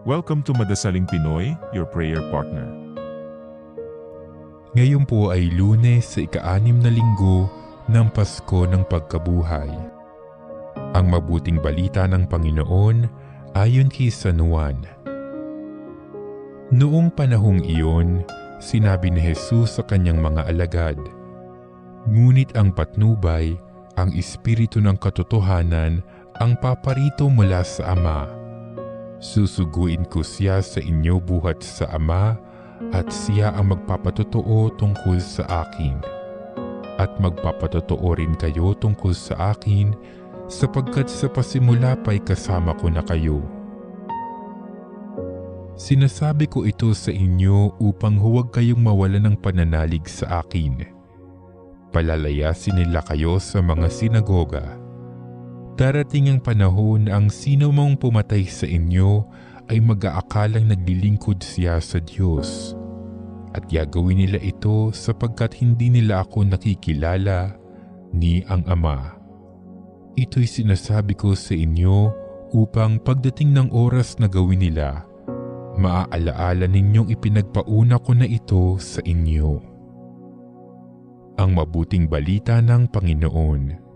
Welcome to Madasaling Pinoy, your prayer partner. Ngayon po ay Lunes sa ika-6 na linggo ng Pasko ng Pagkabuhay. Ang mabuting balita ng Panginoon ayon kay San Juan. Noong panahong iyon, sinabi ni Jesus sa kanyang mga alagad, "Ngunit ang patnubay, ang Espiritu ng katotohanan, ang paparito mula sa Ama. Susuguin ko siya sa inyo buhat sa Ama at siya ang magpapatotoo tungkol sa akin. At magpapatotoo rin kayo tungkol sa akin sapagkat sa pasimula pa'y kasama ko na kayo. Sinasabi ko ito sa inyo upang huwag kayong mawala ng pananalig sa akin. Palalayasin nila kayo sa mga sinagoga. Darating ang panahon na ang sino mang pumatay sa inyo ay mag-aakalang naglilingkod siya sa Diyos. At gagawin nila ito sapagkat hindi nila ako nakikilala ni ang Ama. Ito'y sinasabi ko sa inyo upang pagdating ng oras na gawin nila, maaalaala ninyong ipinagpauna ko na ito sa inyo." Ang mabuting balita ng Panginoon.